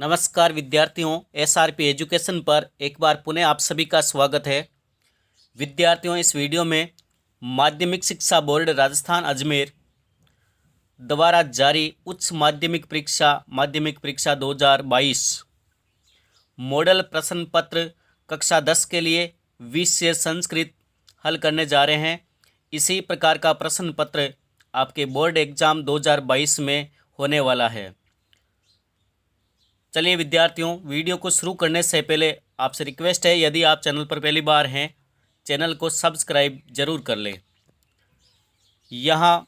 नमस्कार विद्यार्थियों, SRP education पर एक बार पुनः आप सभी का स्वागत है। विद्यार्थियों, इस वीडियो में माध्यमिक शिक्षा बोर्ड राजस्थान अजमेर द्वारा जारी उच्च माध्यमिक परीक्षा 2022 मॉडल प्रश्न पत्र कक्षा 10 के लिए विषय संस्कृत हल करने जा रहे हैं। इसी प्रकार का प्रश्न पत्र आपके बोर्ड एग्जाम 2022 में होने वाला है। चलिए विद्यार्थियों, वीडियो को शुरू करने से पहले आपसे रिक्वेस्ट है, यदि आप चैनल पर पहली बार हैं, चैनल को सब्सक्राइब जरूर कर लें। यहाँ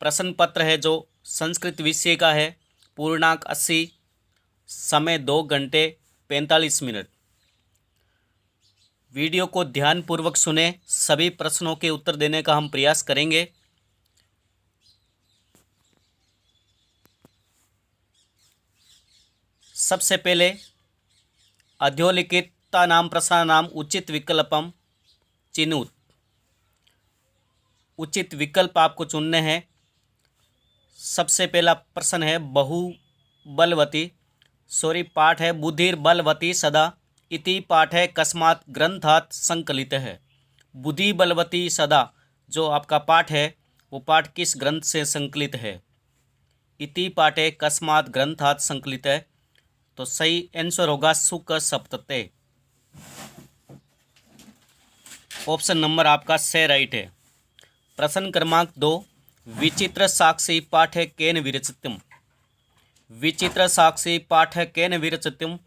प्रश्न पत्र है जो संस्कृत विषय का है, पूर्णांक 80, समय 2 घंटे 45 मिनट। वीडियो को ध्यानपूर्वक सुने, सभी प्रश्नों के उत्तर देने का हम प्रयास करेंगे। सबसे पहले अधोलिखिता नाम प्रश्नानाम उचित विकल्पम चिनुत। उचित विकल्प आपको चुनने हैं। सबसे पहला प्रश्न है बहुबलवती, पाठ है बुधिर बलवती सदा इति पाठ है कस्मात् ग्रंथात् संकलित है। बुद्धि बलवती सदा जो आपका पाठ है वो पाठ किस ग्रंथ से संकलित है? इति पाठ है कस्मात् ग्रंथात् संकलित है, तो सही आंसर होगा सुक सप्तते। ऑप्शन नंबर आपका से राइट है। प्रश्न क्रमांक 2, विचित्र साक्षी पाठ केन विरचितम। विचित्र साक्षी पाठ केन विरचितम,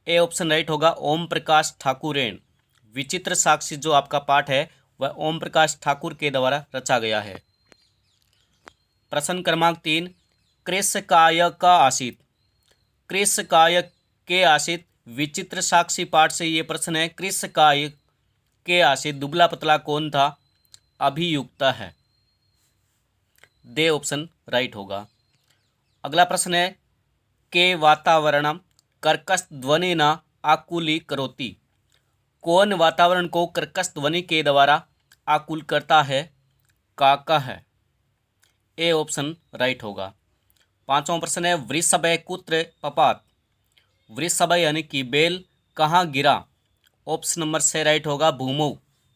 ए ऑप्शन राइट होगा ओम प्रकाश ठाकुरेन। विचित्र साक्षी जो आपका पाठ है वह ओम प्रकाश ठाकुर के द्वारा रचा गया है। प्रश्न क्रमांक 3, कृष्णकाय का आशित। कृष्णकाय के आशित विचित्र साक्षी पाठ से ये प्रश्न है। कृष्णकाय के आशित दुबला पतला कौन था? अभियुक्त है। दे ऑप्शन राइट होगा। अगला प्रश्न है के वातावरण कर्कश ध्वनि न आकुली करोति। कौन वातावरण को कर्कश ध्वनि के द्वारा आकुल करता है? काका है। ए ऑप्शन राइट होगा। पांचवा प्रश्न है वृषभ कुत्र पपात। वृषभ यानी कि बेल कहाँ गिरा? ऑप्शन नंबर से राइट होगा भूमौ,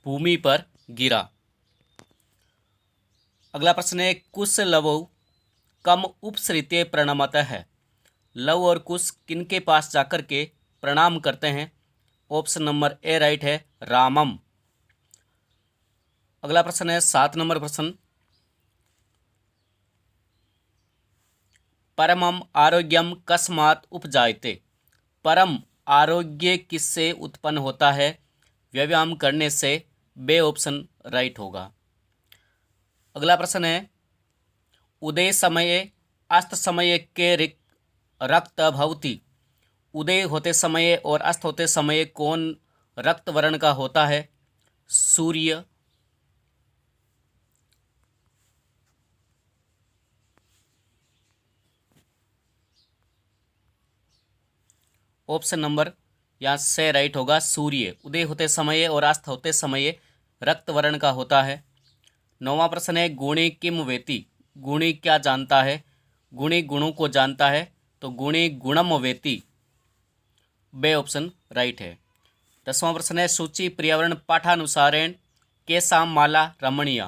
भूमि पर गिरा। अगला प्रश्न है कुश लवौ कम उपसृत्य प्रणमत है। लव और कुश किनके पास जाकर के प्रणाम करते हैं? ऑप्शन नंबर ए राइट है रामम। अगला प्रश्न है 7 नंबर प्रश्न, परमम आरोग्यम कस्मात् उपजायते। परम आरोग्य किससे उत्पन्न होता है? व्यायाम करने से। बे ऑप्शन राइट होगा। अगला प्रश्न है उदय समये अस्त समय के रक्त भवति। उदय होते समय और अस्त होते समय कौन रक्त वर्ण का होता है? सूर्य। ऑप्शन नंबर यहाँ से राइट होगा सूर्य। उदय होते समय और अस्त होते समय रक्त वर्ण का होता है। 9वां प्रश्न है गुणी किम वेति। गुणी क्या जानता है? गुणी गुणों को जानता है, तो गुणी गुणम वेति। बे ऑप्शन राइट है। 10वां प्रश्न है सूची पर्यावरण पाठानुसारेण केसाम माला रमणीय।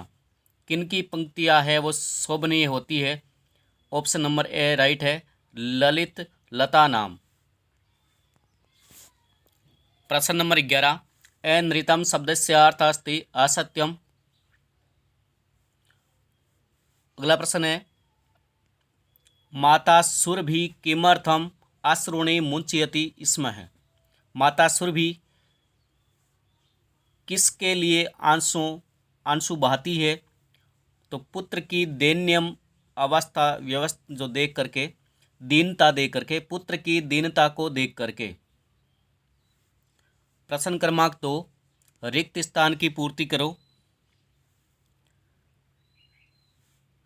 किनकी पंक्तियां है वो शोभनीय होती है? ऑप्शन नंबर ए राइट है ललित लता नाम। प्रश्न नंबर 11, अनृतम शब्दस्य अर्थ अस्ति असत्यम। अगला प्रश्न है माता सुरभि किमर्थम अश्रुणि मुंचयति स्म है। माता सुरभि किसके लिए आंसू बहाती है? तो पुत्र की दैन्यम अवस्था व्यवस्था जो देख करके, दीनता देख करके, पुत्र की दीनता को देख करके। प्रश्न क्रमांक 2, रिक्त स्थान की पूर्ति करो।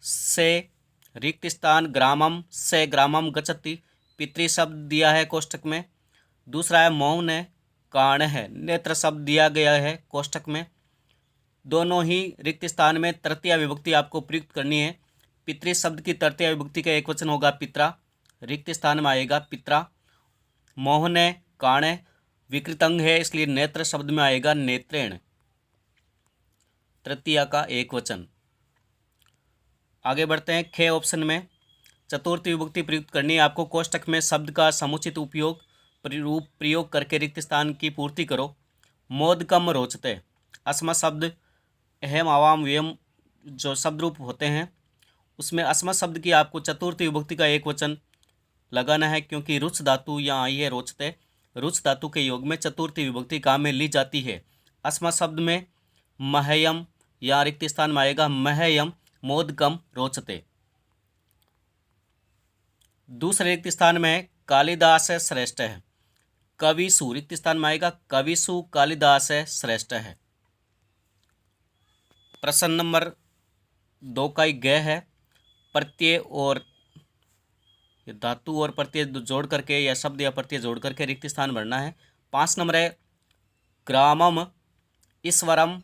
से रिक्त स्थान ग्रामम से ग्रामम गच्छति। पितृ शब्द दिया है कोष्टक में। दूसरा है मौन है, काण है, नेत्र शब्द दिया गया है कोष्टक में। दोनों ही रिक्त स्थान में तृतीया विभक्ति आपको प्रयुक्त करनी है। पितृ शब्द की तृतीया विभक्ति का एक वचन होगा पित्रा। रिक्त स्थान में आएगा पित्रा। मोहन है, काण है, विकृतंग है, इसलिए नेत्र शब्द में आएगा नेत्रेण, तृतीया का एक वचन। आगे बढ़ते हैं। खे ऑप्शन में चतुर्थी विभक्ति प्रयुक्त करनी है। आपको कोष्टक में शब्द का समुचित उपयोग प्रयोग करके रिक्त स्थान की पूर्ति करो। मोदकम रोचते, अस्म शब्द अहम आवाम व्यम जो शब्द रूप होते हैं उसमें अस्म शब्द की आपको चतुर्थी विभक्ति का एक वचन लगाना है, क्योंकि रुच धातु यहाँ आई है रोचते। रुच धातु के योग में चतुर्थी विभक्ति काम में ली जाती है। अस्म शब्द में महयम या रिक्त स्थान में आएगा महयम मोदकम रोचते। दूसरे रिक्त स्थान में कालिदास श्रेष्ठ है। कविसु रिक्त स्थान में आएगा कविसु कालिदास श्रेष्ठ है। प्रश्न नंबर 2 का ही ग है। प्रत्यय और धातु और प्रत्यय जोड़ करके या शब्द या प्रत्यय जोड़ करके रिक्त स्थान भरना है। 5 नंबर है ग्रामम ईश्वरम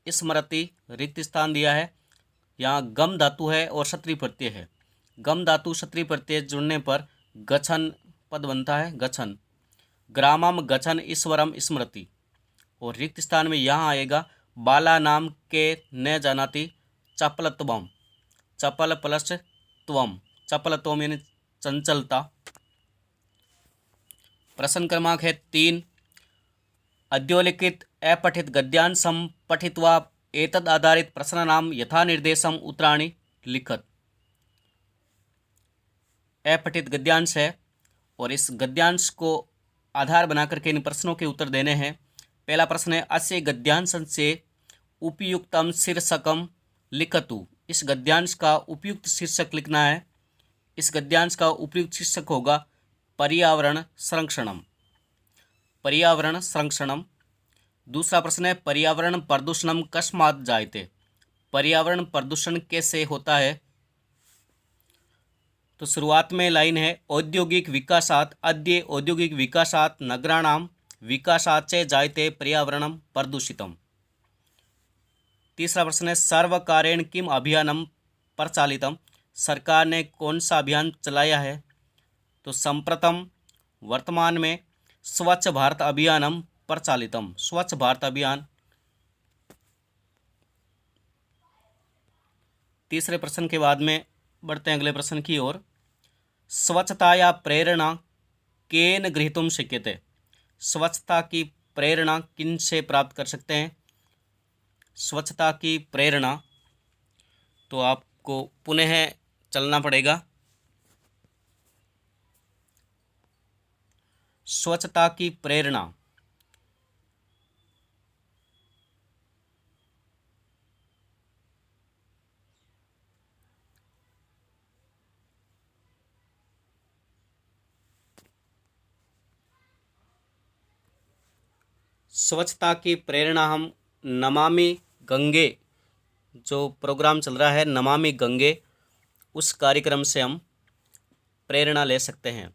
स्मृति, रिक्त स्थान दिया है। यहाँ गम धातु है और क्षत्रिय प्रत्यय है। गम धातु क्षत्रिय प्रत्यय जुड़ने पर गछन पद बनता है, गछन। ग्रामम गछन ईश्वरम स्मृति। और रिक्त स्थान में यहाँ आएगा बाला नाम के न जानाति चपलत्वम, चपल प्लस त्वम, चपलत्वम यानी चंचलता। प्रश्न क्रमांक है 3। अद्योलिखित अपठित गद्यांशं पठित्वा एतद आधारित प्रश्नानां यथा निर्देशम उत्तराणि लिखत। अपठित गद्यांश है और इस गद्यांश को आधार बना करके इन प्रश्नों के उत्तर देने हैं। पहला प्रश्न है अस्य गद्यांश से उपयुक्तम शीर्षकम लिखतु। इस गद्यांश का उपयुक्त शीर्षक लिखना है। इस गद्यांश का उपयुक्त शीर्षक होगा पर्यावरण संरक्षणम, पर्यावरण संरक्षणम। दूसरा प्रश्न है पर्यावरण प्रदूषणम कस्मात् जायते। पर्यावरण प्रदूषण कैसे होता है? तो शुरुआत में लाइन है औद्योगिक विकासात् अद्य औद्योगिक विकासात् नगराणाम विकासात् च जायते पर्यावरणम प्रदूषितम। तीसरा प्रश्न है सर्वकारेण किम अभियानम प्रचालितम। सरकार ने कौन सा अभियान चलाया है? तो संप्रतम वर्तमान में स्वच्छ भारत अभियानम प्रचालितम, स्वच्छ भारत अभियान। तीसरे प्रश्न के बाद में बढ़ते हैं अगले प्रश्न की ओर। स्वच्छताया प्रेरणा केन गृहीतुं शक्यते। स्वच्छता की प्रेरणा किन से प्राप्त कर सकते हैं? स्वच्छता की प्रेरणा तो आपको पुनः चलना पड़ेगा। स्वच्छता की प्रेरणा स्वच्छता की प्रेरणा हम नमामि गंगे जो प्रोग्राम चल रहा है नमामि गंगे उस कार्यक्रम से हम प्रेरणा ले सकते हैं।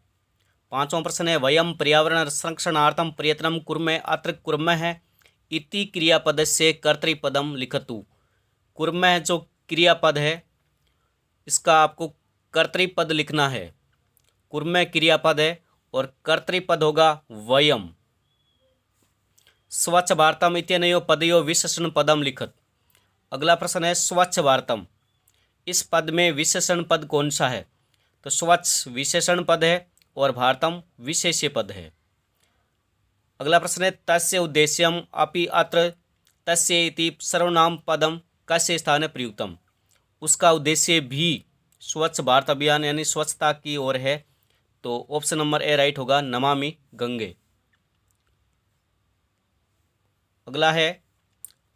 5वां प्रश्न है वयम पर्यावरण संरक्षणार्थम प्रयत्नं कुर्मः अत्र कुर्मः इति क्रियापद से कर्तृपदम लिखतु। कुर्मः जो क्रियापद है इसका आपको कर्तृपद लिखना है। कुर्मः क्रियापद है और कर्तृपद होगा वयम। स्वच्छ भारतम इत्यनयो पदयो विशेषण पदम लिखत। अगला प्रश्न है स्वच्छ भारतम, इस पद में विशेषण पद कौन सा है? तो स्वच्छ विशेषण पद है और भारतम विशेष्य पद है। अगला प्रश्न है तस्य उद्देश्यम अपि अत्र तस्य इति सर्वनाम पदम कस्य स्थाने प्रयुक्तम। उसका उद्देश्य भी स्वच्छ भारत अभियान यानी स्वच्छता की ओर है, तो ऑप्शन नंबर ए राइट होगा नमामि गंगे। अगला है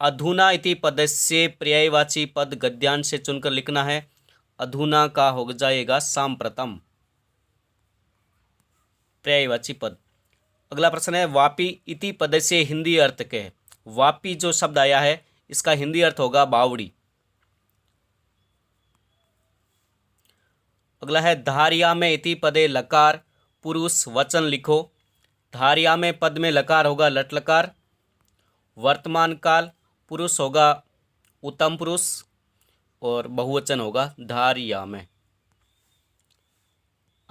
अधुना इति पदस्य पर्यायवाची पद गद्यांश से चुनकर लिखना है। अधुना का हो जाएगा सांप्रतम पर्यायवाची पद। अगला प्रश्न है वापी इति पद से हिंदी अर्थ के। वापी जो शब्द आया है इसका हिंदी अर्थ होगा बावड़ी। अगला है धारिया में इति पदे लकार पुरुष वचन लिखो। धारिया में पद में लकार होगा लट लकार। वर्तमान काल पुरुष होगा उत्तम पुरुष और बहुवचन होगा धारिया में।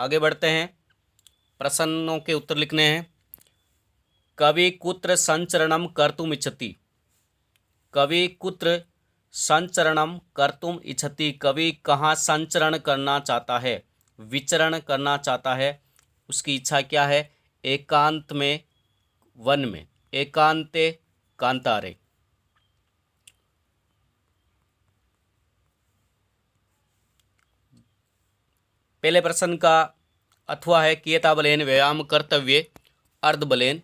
आगे बढ़ते हैं, प्रश्नों के उत्तर लिखने हैं। कवि कुत्र संचरणम कर्तुम इच्छति। कवि कुत्र संचरणम कर्तुम इच्छति। कवि कहाँ संचरण करना चाहता है, विचरण करना चाहता है, उसकी इच्छा क्या है? एकांत में, वन में। एकांते कांतारे। पहले प्रश्न का अथवा है कियता बलेन व्यायाम कर्तव्य अर्ध बलेन।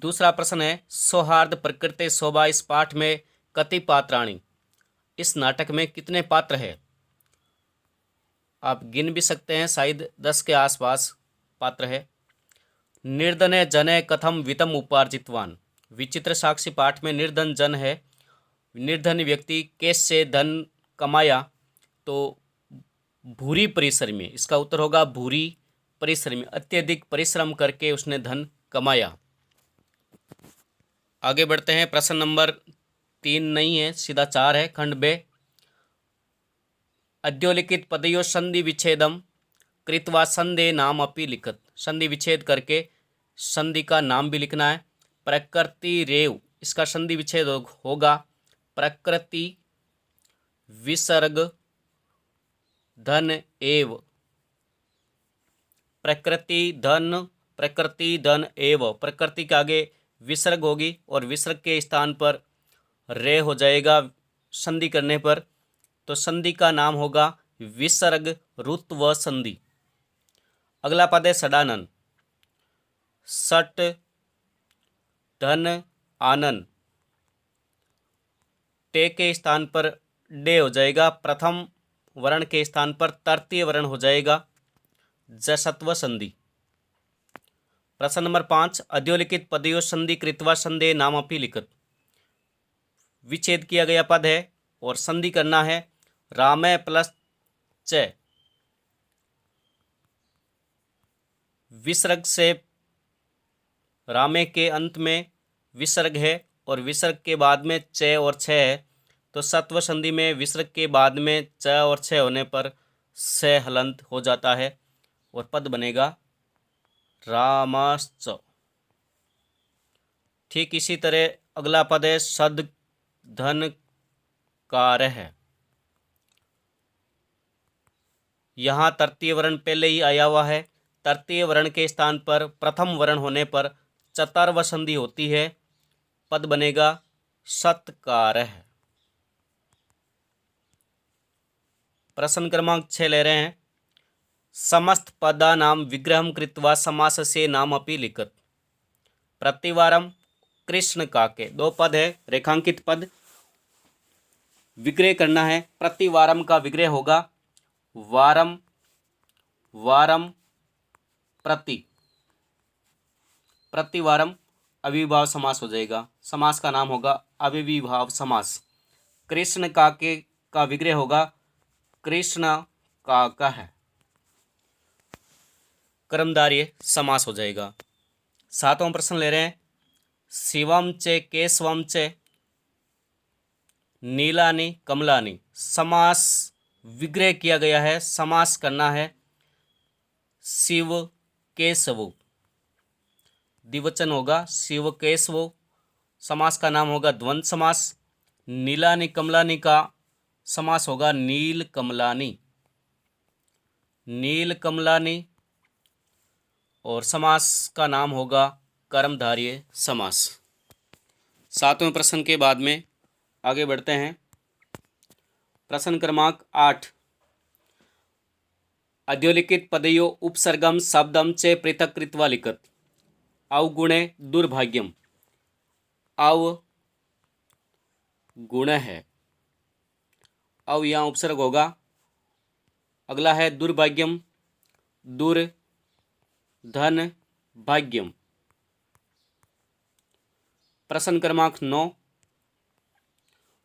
दूसरा प्रश्न है सौहार्द प्रकृति शोभा इस पाठ में कति पात्राणी। इस नाटक में कितने पात्र हैं? आप गिन भी सकते हैं, शायद 10 के आसपास पात्र है। निर्धने जने कथम वित्तम उपार्जितवान। विचित्र साक्षी पाठ में निर्धन जन है, निर्धन व्यक्ति कैसे धन कमाया? तो भूरी परिश्रमी। इसका उत्तर होगा भूरी परिश्रमी। अत्यधिक परिश्रम करके उसने धन कमाया। आगे बढ़ते हैं, प्रश्न नंबर 3 नहीं है, सीधा 4 है। खंड बे अद्योलिखित पदयो संधि विच्छेदम कृत्वा संधे नाम अपि लिखत। संधि विच्छेद करके संधि का नाम भी लिखना है। प्रकृति रेव, इसका संधि विच्छेद होगा प्रकृति विसर्ग धन एव। प्रकृति धन एव। प्रकृति के आगे विसर्ग होगी और विसर्ग के स्थान पर रे हो जाएगा संधि करने पर, तो संधि का नाम होगा विसर्ग रुत्व संधि। अगला पद है सडानन। सट धन आनन। टे के स्थान पर डे हो जाएगा, प्रथम वर्ण के स्थान पर तृतीय वर्ण हो जाएगा जसत्व संधि। प्रश्न नंबर 5 अध्योलिखित पदयो संधि कृत्वा संधे नाम अपि लिखत। विच्छेद किया गया पद है और संधि करना है रामे प्लस च। विसर्ग से रामे के अंत में विसर्ग है और विसर्ग के बाद में च और छ है, तो सत्व संधि में विसर्ग के बाद में च और छ होने पर स हलंत हो जाता है और पद बनेगा रामाश्च। ठीक इसी तरह अगला पद है सद धन कार्य है। यहाँ तृतीय वर्ण पहले ही आया हुआ है। तृतीय वर्ण के स्थान पर प्रथम वर्ण होने पर चतुर्व संधि होती है, पद बनेगा सत्कार है। प्रश्न क्रमांक 6 ले रहे हैं। समस्त पदा नाम विग्रहम कृत्वा समास से नाम अपि लिखत। प्रतिवारम कृष्ण काके। 2 पद है, रेखांकित पद, विग्रह करना है। प्रतिवारम का विग्रह होगा वारम वारम प्रति। प्रतिवारम अविभाव समास हो जाएगा, समास का नाम होगा अविभाव समास। कृष्ण काके का विग्रह होगा कृष्ण काका है, कर्मधारय समास हो जाएगा। 7वां प्रश्न ले रहे हैं। शिवम चे केशवम चे नीलानी कमलानी। समास विग्रह किया गया है, समास करना है शिव केशव। द्विवचन होगा शिव केशव। समास का नाम होगा द्वंद्व समास। नीलानी कमलानी का समास होगा नील कमलानी। नील कमलानी। और समास का नाम होगा कर्मधारय समास। 7वें प्रश्न के बाद में आगे बढ़ते हैं। प्रश्न क्रमांक 8 अध्योलिखित पदयो उपसर्गम शब्दम च पृथक कृत्वा लिखत। अवगुणे दुर्भाग्यम। अवगुण है, अव यहाँ उपसर्ग होगा। अगला है दुर्भाग्यम, दुर धन भाग्यम। प्रश्न क्रमांक 9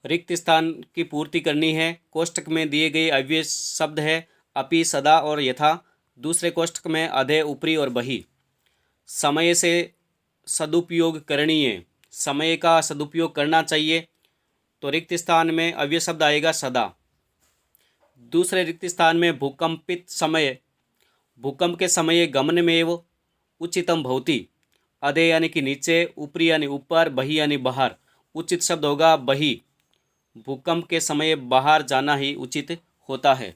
रिक्त स्थान की पूर्ति करनी है। कोष्टक में दिए गए अव्यय शब्द है अपि, सदा और यथा। दूसरे कोष्टक में अधे, ऊपरी और बही। समय से सदुपयोग करणीय, समय का सदुपयोग करना चाहिए, तो रिक्त स्थान में अव्यय शब्द आएगा सदा। दूसरे रिक्त स्थान में भूकंपित समय भूकंप के समय गमनमेव उचितम भवति। अधे यानी कि नीचे, ऊपरी यानी ऊपर, बहि यानी बाहर। उचित शब्द होगा बहि। भूकंप के समय बाहर जाना ही उचित होता है।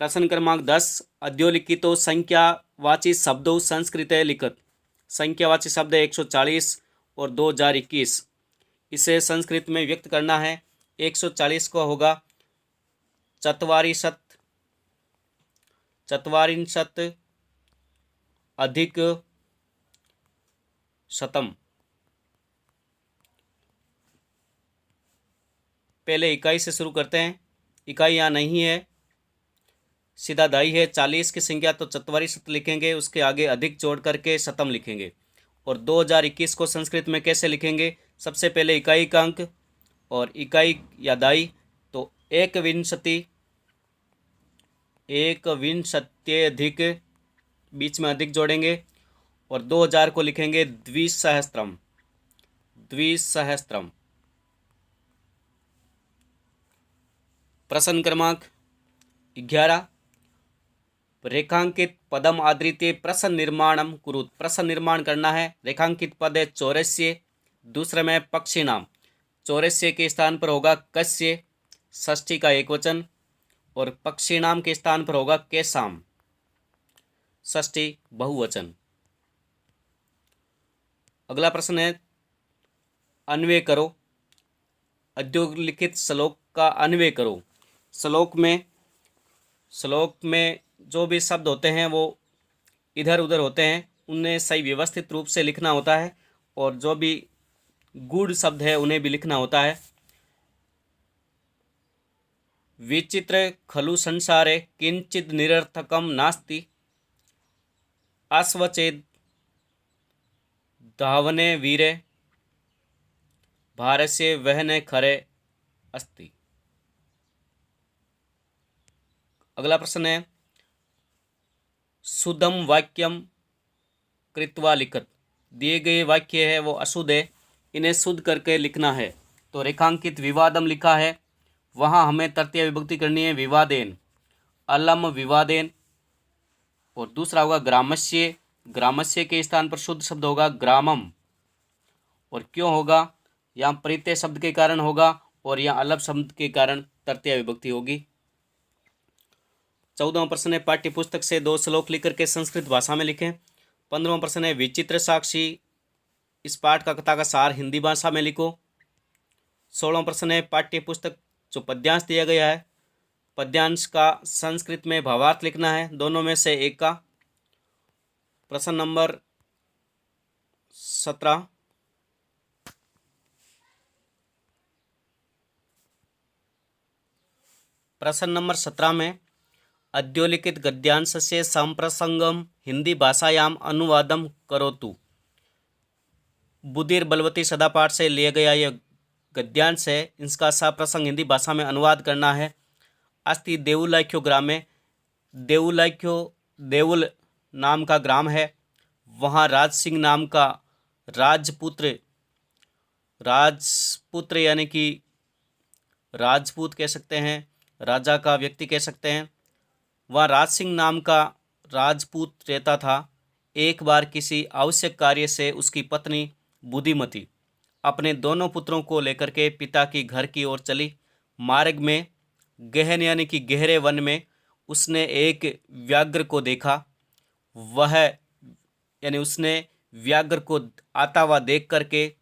प्रश्न क्रमांक 10, अद्योलिखितो संख्यावाची शब्दों संस्कृते लिखत। संख्यावाची शब्द है 140 और 2021। इसे संस्कृत में व्यक्त करना है। 140 को होगा चत्वारिंशत् अधिक शतम। पहले इकाई से शुरू करते हैं। इकाई यहाँ नहीं है, सीधा दाई है। 40 की संख्या तो चत्वारिंशत् लिखेंगे, उसके आगे अधिक जोड़ करके शतम लिखेंगे। और 2021 को संस्कृत में कैसे लिखेंगे? सबसे पहले इकाई का अंक और इकाई या दाई, तो एकविंशत्यधिक, बीच में अधिक जोड़ेंगे और 2000 को लिखेंगे द्विसहस्त्रम। प्रश्न क्रमांक 11, रेखांकित पदम आदृत्य प्रश्न निर्माणम कुरुत। प्रश्न निर्माण करना है। रेखांकित पद है चौरस्य, दूसरे में पक्षी नाम। चौरस्य के स्थान पर होगा कस्य, षष्ठी का एकवचन, और पक्षी नाम के स्थान पर होगा केसाम, षष्ठी बहुवचन। अगला प्रश्न है अन्वय करो। अद्योलिखित श्लोक का अन्वय करो। श्लोक में जो भी शब्द होते हैं वो इधर उधर होते हैं, उन्हें सही व्यवस्थित रूप से लिखना होता है, और जो भी गूढ़ शब्द है उन्हें भी लिखना होता है। विचित्र खलु संसारे किंचित निरर्थकम नास्ति, अश्वचेद धावने वीरे भारस्य वहने खरे अस्ति। अगला प्रश्न है शुद्धम वाक्यम कृत्वा लिखत। दिए गए वाक्य है वो अशुद्ध है, इन्हें शुद्ध करके लिखना है। तो रेखांकित विवादम लिखा है, वहाँ हमें तृतीय विभक्ति करनी है विवादेन, अलम विवादेन। और दूसरा होगा ग्रामस्य। ग्रामस्य के स्थान पर शुद्ध शब्द होगा ग्रामम। और क्यों होगा? यहाँ प्रत्यय शब्द के कारण होगा, और यहाँ अलग शब्द के कारण तृतीय विभक्ति होगी। 14वां प्रश्न है पाठ्य पुस्तक से 2 श्लोक लिख करके संस्कृत भाषा में लिखें। 15वां प्रश्न है विचित्र साक्षी, इस पाठ का कथा का सार हिंदी भाषा में लिखो। 16वां प्रश्न है पाठ्य पुस्तक जो पद्यांश दिया गया है, पद्यांश का संस्कृत में भावार्थ लिखना है, दोनों में से एक का। प्रश्न नंबर 17, प्रश्न नंबर 17 में अद्योलिखित गद्यांश से संप्रसंगम हिंदी भाषायाम अनुवादम करोतु। बुधिर बलवती सदा पाठ से लिया गया यह गद्यांश है, इसका सप्रसंग हिंदी भाषा में अनुवाद करना है। अस्ति देउलाख्यो ग्रामे, देउलाख्यो देउल नाम का ग्राम है, वहाँ राज सिंह नाम का राजपुत्र यानी कि राजपूत कह सकते हैं, राजा का व्यक्ति कह सकते हैं, वहाँ राज सिंह नाम का राजपूत रहता था। एक बार किसी आवश्यक कार्य से उसकी पत्नी बुद्धिमती अपने दोनों पुत्रों को लेकर के पिता की घर की ओर चली। मार्ग में गहन यानी कि गहरे वन में उसने एक व्याघ्र को देखा। उसने व्याघ्र को आता हुआ देख करके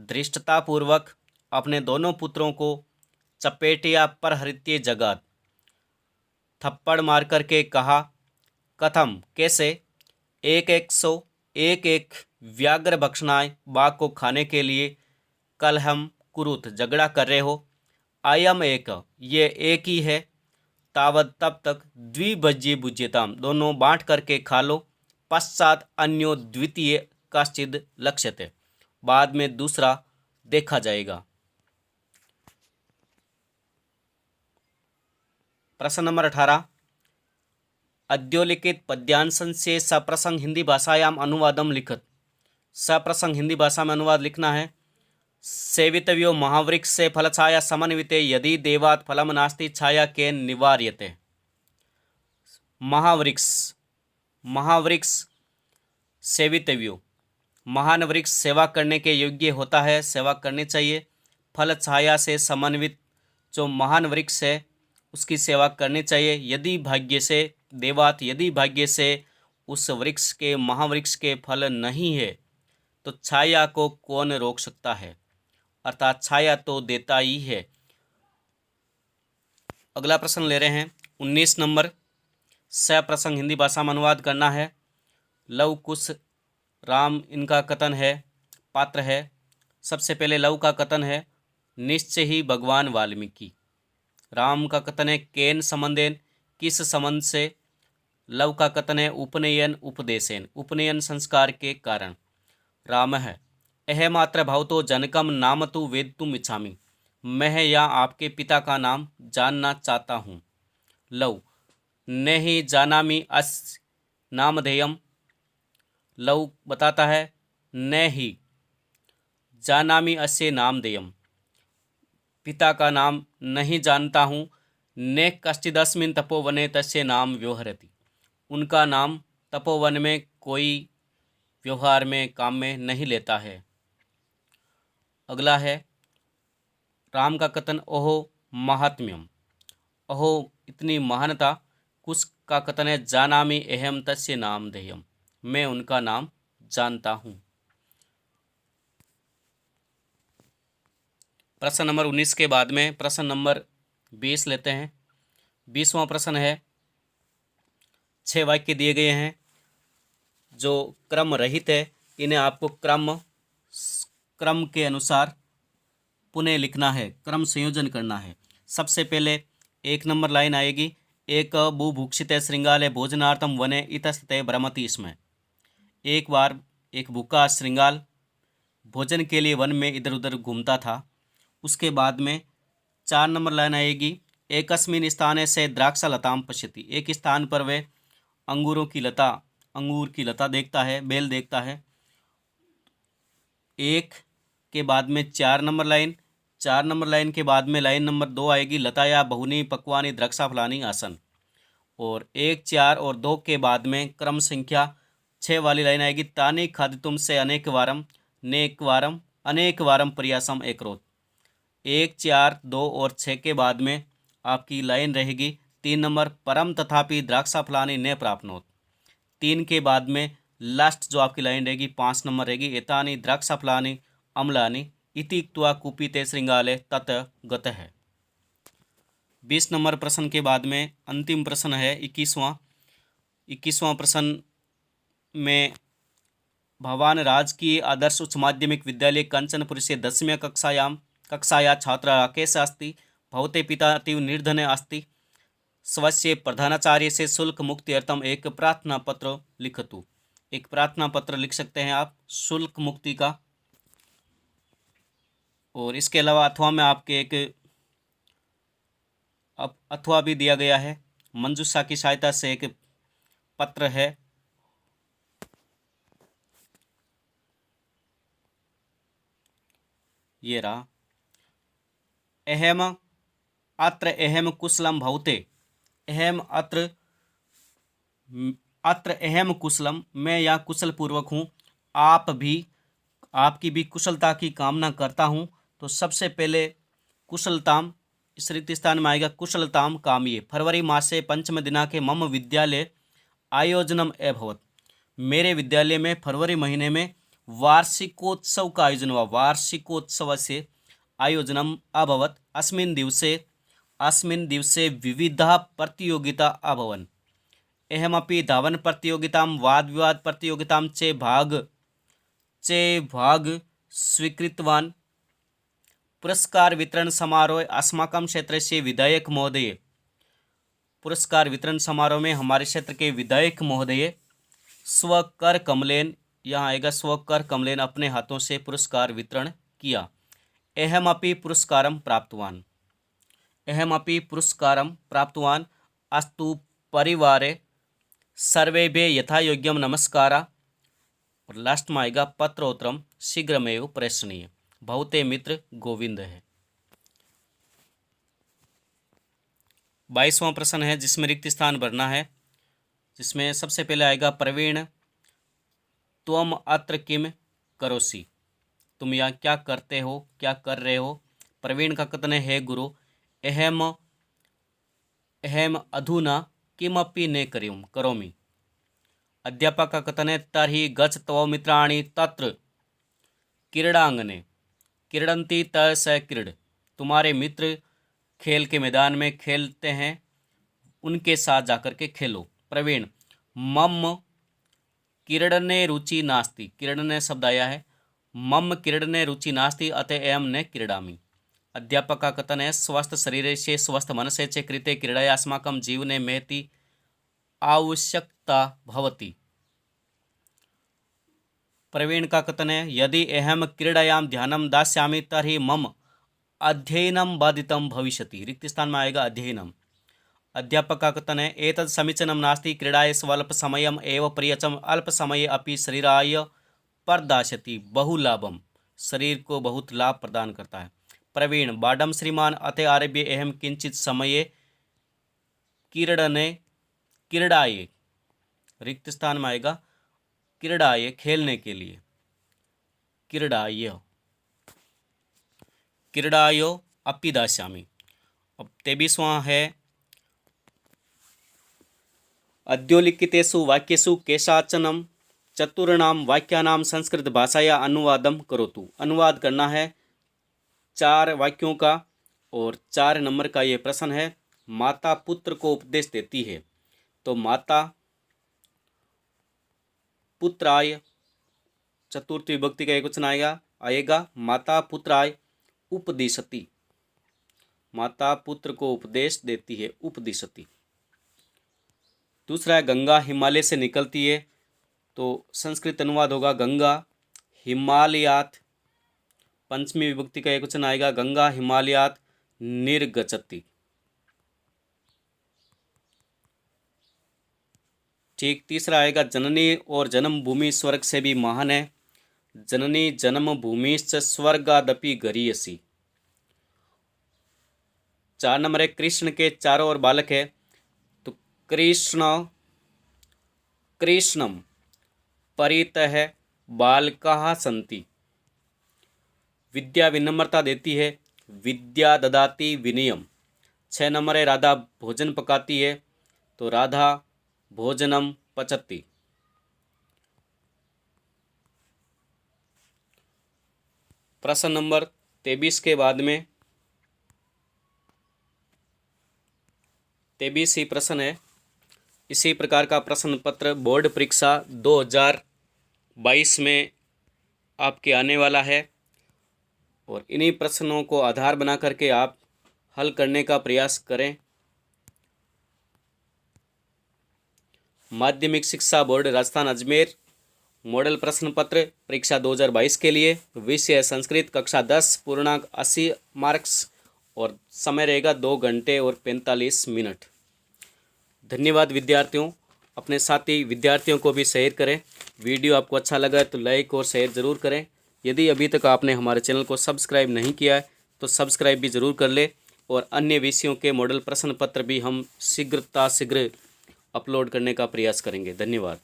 धृष्टतापूर्वक अपने दोनों पुत्रों को चपेटिया पर हृत्य जगात, थप्पड़ मार करके कहा, कथम कैसे, एक व्याघ्र भक्षणाय बाघ को खाने के लिए कल हम कुरुत झगड़ा कर रहे हो। आयम एक, ये एक ही है, तावत तब तक द्विभज्य भुज्यताम, दोनों बांट करके खा लो। पश्चात अन्यो द्वितीय कश्चिद लक्ष्यते, बाद में दूसरा देखा जाएगा। प्रश्न नंबर 18, अद्योलिखित पद्यांशन से सप्रसंग हिंदी भाषायाम अनुवादम लिखत। सप्रसंग हिंदी भाषा में अनुवाद लिखना है। सेवितव्यो महावृक्ष से फल छाया समन्विते, यदि देवात फलम नास्ति छाया के निवार्यते। महावृक्ष महावृक्ष सेवितव्यो, महान वृक्ष सेवा करने के योग्य होता है, सेवा करनी चाहिए। फल छाया से समन्वित, जो महान वृक्ष है उसकी सेवा करनी चाहिए। यदि भाग्य से देवात, यदि भाग्य से उस वृक्ष के, महावृक्ष के फल नहीं है तो छाया को कौन रोक सकता है, अर्थात छाया तो देता ही है। अगला प्रश्न ले रहे हैं 19 नंबर। स प्रसंग हिंदी भाषा में अनुवाद करना है। लव कुश राम इनका कथन है, पात्र है। सबसे पहले लव का कथन है निश्चय ही भगवान वाल्मीकि। राम का कथन है केन संबंधेन, किस संबंध से। लव का कथन है उपनयन उपदेशेन, उपनयन संस्कार के कारण। राम है अहमात्र भवतो जनकम नाम तु वेदितुम इच्छामि, मैं या आपके पिता का नाम जानना चाहता हूँ। लव न ही जानामि अस्य नामधेयम, लव बताता है न ही जानामि अस्य नामधेयम, पिता का नाम नहीं जानता हूँ। ने कश्चिदस्मिन् तपोवने तस्य नाम व्यवहरति, उनका नाम तपोवन में कोई व्यवहार में, काम में नहीं लेता है। अगला है राम का कथन ओहो महात्म्यम, ओहो इतनी महानता। कुश का कथन है जानामि अहम तस्य नामधेयम, मैं उनका नाम जानता हूँ। प्रश्न नंबर 19 के बाद में प्रश्न नंबर 20 लेते हैं। 20वां प्रश्न है, 6 वाक्य दिए गए हैं जो क्रम रहित है, इन्हें आपको क्रम के अनुसार पुनः लिखना है, क्रम संयोजन करना है। सबसे पहले 1 नंबर लाइन आएगी, एक बुभुक्षिते श्रृंगाले भोजनार्थम वने इतस्ते भ्रमति स्म। एक बार एक भूखा श्रृंगाल भोजन के लिए वन में इधर उधर घूमता था। उसके बाद में 4 नंबर लाइन आएगी, एकस्मिन् स्थाने से द्राक्षा लताम पश्यति, एक स्थान पर वह अंगूर की लता देखता है, बेल देखता है। एक के बाद में 4 नंबर लाइन, 4 नंबर लाइन के बाद में लाइन नंबर 2 आएगी, लताया बहुनी पक्वानी द्राक्षा फलानी आसन। और 1, 4 और 2 के बाद में क्रम संख्या 6 वाली लाइन आएगी, तानी खादितुम से अनेक वारम नेक वारम अनेक वारम प्रयासम एकरोत। 1, 4, 2 और 6 के बाद में आपकी लाइन रहेगी 3 नंबर, परम तथापि द्राक्षा फलानी न प्राप्नोत। 3 के बाद में लास्ट जो आपकी लाइन रहेगी 5 नंबर रहेगी, एतानी द्राक्षा फलानी अम्लानी इति उक्त्वा कुपिते श्रृंगाले तत गत है। 20 नंबर प्रश्न के बाद में अंतिम प्रश्न है 21वां प्रश्न में भवान राजकीय आदर्श उच्च माध्यमिक विद्यालय कंचनपुर से 10वीं कक्षाया छात्र राकेश अस्ति, भवते पिता अतीव निर्धन अस्ति, स्वस्य प्रधानाचार्य से शुल्क मुक्ति अर्थम एक प्रार्थना पत्र लिखतु। एक प्रार्थना पत्र लिख सकते हैं आप शुल्क मुक्ति का। और इसके अलावा अथवा में आपके एक अथवा भी दिया गया है, मंजूषा की सहायता से एक पत्र है। ये रहा, अहम अत्र अहम कुशलम भवते, अहम अत्र अहम कुशलम, मैं यहाँ कुशल पूर्वक हूँ, आप भी, आपकी भी कुशलता की कामना करता हूँ। तो सबसे पहले कुशलताम इस रिक्त स्थान में आएगा, कुशलताम काम्ये फरवरी मासे पंचम दिनांके मम विद्यालय आयोजनम अभवत, मेरे विद्यालय में फरवरी महीने में वार्षिकोत्सव का आयोजन हुआ, वार्षिकोत्सव से आयोजनम अभवत। अस्मिन् दिवसे विविधा प्रतियोगिता अभवन्, अहमपि धावन प्रतियोगितां वाद विवाद प्रतियोगितां च भाग स्वीकृतवान्। पुरस्कार वितरण समारोह अस्माकं क्षेत्रस्य विधायक महोदय, पुरस्कार वितरण समारोह में हमारे क्षेत्र के विधायक महोदय स्वकर कमलेन, यहाँ आएगा स्वकर कमलेन, अपने हाथों से पुरस्कार वितरण किया। अहमपि पुरस्कारम प्राप्तवान, अहमपि पुरस्कारम प्राप्तवान। अस्तु परिवारे सर्वेभ्यः यथायोग्यम नमस्कारा। और लास्ट में आएगा पत्रोत्तरम शीघ्रमेव प्रेषणीय, भवते मित्र गोविंद है। 22वां प्रश्न है जिसमें रिक्त स्थान भरना है। जिसमें सबसे पहले आएगा प्रवीण त्वम अत्र किम करोसि, तुम यहाँ क्या करते हो, क्या कर रहे हो। प्रवीण का कथन है गुरु अहम अहम अधुना किमपि न करोमि। अध्यापक का कथन है तर्हि गच्छ तव मित्राणि तत्र क्रीडांगने क्रीडन्ति त स क्रीड, तुम्हारे मित्र खेल के मैदान में खेलते हैं, उनके साथ जाकर के खेलो। प्रवीण मम क्रीडने रुचि नास्ति, क्रीडने शब्द आया है, मम क्रीडने रुचि नास्ति अतः एवं न क्रीडामि। अध्यापक का कथन है स्वस्थ शरीर से स्वस्थ मनसे च कृते क्रीडया अस्माकं जीवने महती आवश्यकता भवति। प्रवीण का कथन है यदि अहम क्रीडायां ध्यानं दास्यामि तर्हि मम अध्ययनं बाधितं भविष्यति, रिक्त स्थान में आएगा अध्ययनम। अध्यापक का कथन है एतद् समीचीनं नास्ति, क्रीडाय स्वल्पसमयम् एव पर्याप्तम्, अल्पसमये अपि शरीराय प्रदास्यति बहुलाभम, शरीर को बहुत लाभ प्रदान करता है। प्रवीण बाडम श्रीमान अतः आरभ्य अहम किंचित समये क्रीडाय, रिक्त स्थान में आएगा क्रीडाय खेलने के लिए, क्रीडायो अपि दास्यामि। अब 23वां है अद्योलिखितेषु वाक्येषु केषाचन चतुर्णां वाक्यानां संस्कृत भाषाया अनुवादं करोतु। अनुवाद करना है 4 वाक्यों का और 4 नंबर का ये प्रश्न है। माता पुत्र को उपदेश देती है, तो माता पुत्राय, चतुर्थी विभक्ति का एक वचन आएगा माता पुत्राय उपदिशति, माता पुत्र को उपदेश देती है, उपदिशति। दूसरा है गंगा हिमालय से निकलती है, तो संस्कृत अनुवाद होगा गंगा हिमालयात, पंचमी विभक्ति का एक वचन आएगा गंगा हिमालयात निर्गच्छति। ठीक। तीसरा आएगा जननी और जन्मभूमि स्वर्ग से भी महान है, जननी जन्मभूमिश्च स्वर्गादपि गरीयसी। 4 नंबर है कृष्ण के चारों ओर बालक है, तो कृष्णम परितः बालकाः सन्ति। विद्या विनम्रता देती है, विद्या ददाति विनयम। 6 नंबर है राधा भोजन पकाती है, तो राधा भोजनम पचति। प्रश्न नंबर 23 के बाद में 23 ही प्रश्न है। इसी प्रकार का प्रश्न पत्र बोर्ड परीक्षा 2022 में आपके आने वाला है और इन्हीं प्रश्नों को आधार बना करके आप हल करने का प्रयास करें। माध्यमिक शिक्षा बोर्ड राजस्थान अजमेर मॉडल प्रश्न पत्र परीक्षा 2022 के लिए विषय संस्कृत कक्षा 10 पूर्णांक 80 मार्क्स और समय रहेगा 2 घंटे और 45 मिनट। धन्यवाद विद्यार्थियों, अपने साथी विद्यार्थियों को भी शेयर करें। वीडियो आपको अच्छा लगा तो लाइक और शेयर ज़रूर करें। यदि अभी तक आपने हमारे चैनल को सब्सक्राइब नहीं किया है तो सब्सक्राइब भी ज़रूर कर ले और अन्य विषयों के मॉडल प्रश्न पत्र भी हम शीघ्र अपलोड करने का प्रयास करेंगे। धन्यवाद।